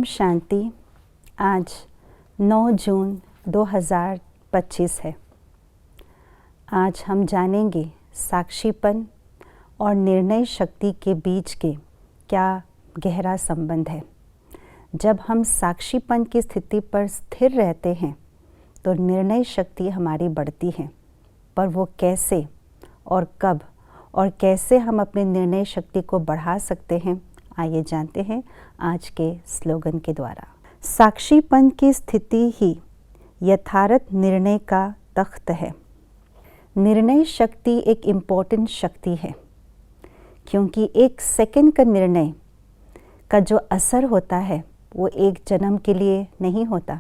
शांति। आज 9 जून 2025 है। आज हम जानेंगे साक्षीपन और निर्णय शक्ति के बीच के क्या गहरा संबंध है। जब हम साक्षीपन की स्थिति पर स्थिर रहते हैं तो निर्णय शक्ति हमारी बढ़ती है, पर वो कैसे और कब और कैसे हम अपने निर्णय शक्ति को बढ़ा सकते हैं, आइए जानते हैं आज के स्लोगन के द्वारा। साक्षीपन की स्थिति ही यथार्थ निर्णय का तख्त है। निर्णय शक्ति एक इम्पोर्टेंट शक्ति है, क्योंकि एक सेकंड का निर्णय का जो असर होता है वो एक जन्म के लिए नहीं होता,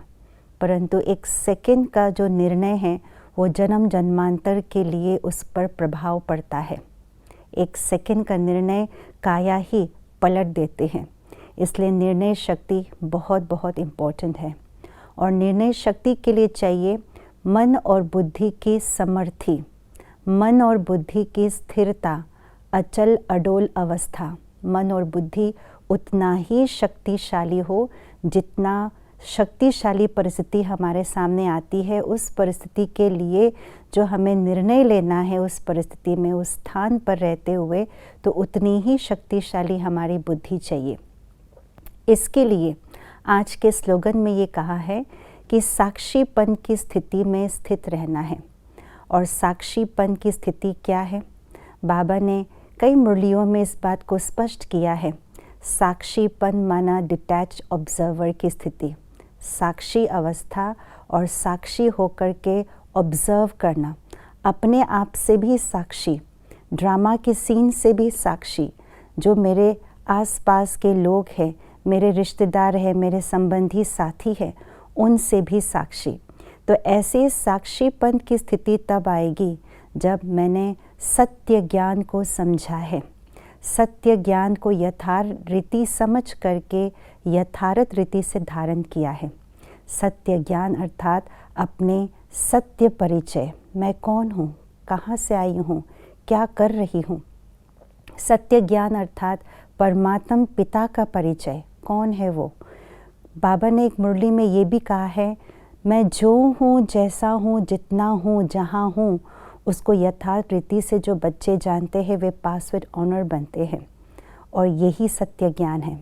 परंतु एक सेकंड का जो निर्णय है वो जन्म जन्मांतर के लिए उस पर प्रभाव पड़ता है। एक सेकंड का निर्णय काया ही पलट देते हैं। इसलिए निर्णय शक्ति बहुत बहुत इम्पोर्टेंट है और निर्णय शक्ति के लिए चाहिए मन और बुद्धि की समर्थी, मन और बुद्धि की स्थिरता, अचल अडोल अवस्था। मन और बुद्धि उतना ही शक्तिशाली हो जितना शक्तिशाली परिस्थिति हमारे सामने आती है, उस परिस्थिति के लिए जो हमें निर्णय लेना है, उस परिस्थिति में उस स्थान पर रहते हुए तो उतनी ही शक्तिशाली हमारी बुद्धि चाहिए। इसके लिए आज के स्लोगन में ये कहा है कि साक्षीपन की स्थिति में स्थित रहना है। और साक्षीपन की स्थिति क्या है? बाबा ने कई मुरलियों में इस बात को स्पष्ट किया है। साक्षीपन माना डिटैच ऑब्जर्वर की स्थिति, साक्षी अवस्था और साक्षी होकर के ऑब्जर्व करना, अपने आप से भी साक्षी, ड्रामा के सीन से भी साक्षी, जो मेरे आसपास के लोग हैं, मेरे रिश्तेदार हैं, मेरे संबंधी साथी हैं, उनसे भी साक्षी। तो ऐसे साक्षीपन की स्थिति तब आएगी जब मैंने सत्य ज्ञान को समझा है, सत्य ज्ञान को यथार्थ रीति समझ करके यथार्थ रीति से धारण किया है। सत्य ज्ञान अर्थात अपने सत्य परिचय, मैं कौन हूँ, कहाँ से आई हूँ, क्या कर रही हूँ। सत्य ज्ञान अर्थात परमात्म पिता का परिचय, कौन है वो। बाबा ने एक मुरली में ये भी कहा है, मैं जो हूँ, जैसा हूँ, जितना हूँ, जहाँ हूँ, उसको यथार्थ रीति से जो बच्चे जानते हैं वे पास विद ऑनर बनते हैं। और यही सत्य ज्ञान है।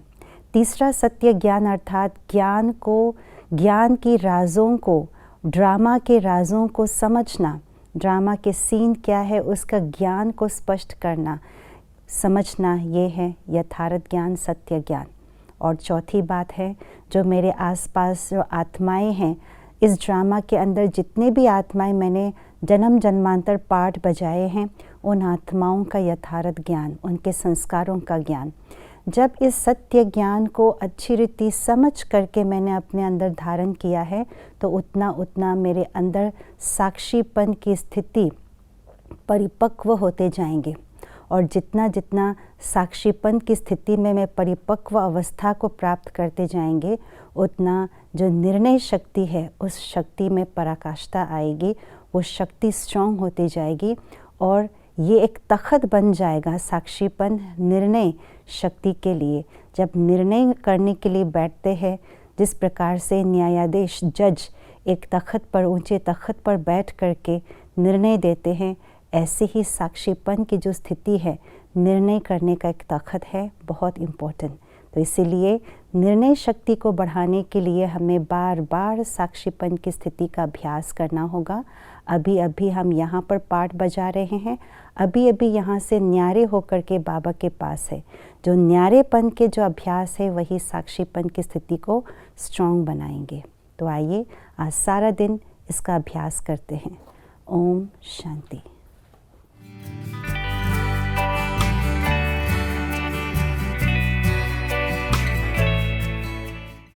तीसरा सत्य ज्ञान अर्थात ज्ञान को, ज्ञान की राजों को, ड्रामा के राजों को समझना, ड्रामा के सीन क्या है उसका ज्ञान को स्पष्ट करना, समझना, ये है यथार्थ ज्ञान, सत्य ज्ञान। और चौथी बात है, जो मेरे आसपास जो आत्माएं हैं, इस ड्रामा के अंदर जितने भी आत्माएं मैंने जन्म जन्मांतर पाठ बजाए हैं, उन आत्माओं का यथार्थ ज्ञान, उनके संस्कारों का ज्ञान। जब इस सत्य ज्ञान को अच्छी रीति समझ करके मैंने अपने अंदर धारण किया है तो उतना उतना मेरे अंदर साक्षीपन की स्थिति परिपक्व होते जाएंगे। और जितना जितना साक्षीपन की स्थिति में मैं परिपक्व अवस्था को प्राप्त करते जाएंगे, उतना जो निर्णय शक्ति है उस शक्ति में पराकाष्ठा आएगी, वो शक्ति स्ट्रॉन्ग होती जाएगी और ये एक तख्त बन जाएगा साक्षीपन निर्णय शक्ति के लिए। जब निर्णय करने के लिए बैठते हैं, जिस प्रकार से न्यायाधीश जज एक तख्त पर, ऊंचे तख्त पर बैठ करके निर्णय देते हैं, ऐसे ही साक्षीपन की जो स्थिति है, निर्णय करने का एक तख्त है, बहुत इम्पोर्टेंट। तो इसीलिए निर्णय शक्ति को बढ़ाने के लिए हमें बार बार साक्षीपन की स्थिति का अभ्यास करना होगा। अभी अभी हम यहाँ पर पाठ बजा रहे हैं, अभी अभी यहाँ से न्यारे होकर के बाबा के पास है। जो न्यारेपन के जो अभ्यास है वही साक्षीपन की स्थिति को स्ट्रॉन्ग बनाएंगे। तो आइए आज सारा दिन इसका अभ्यास करते हैं। ओम शांति।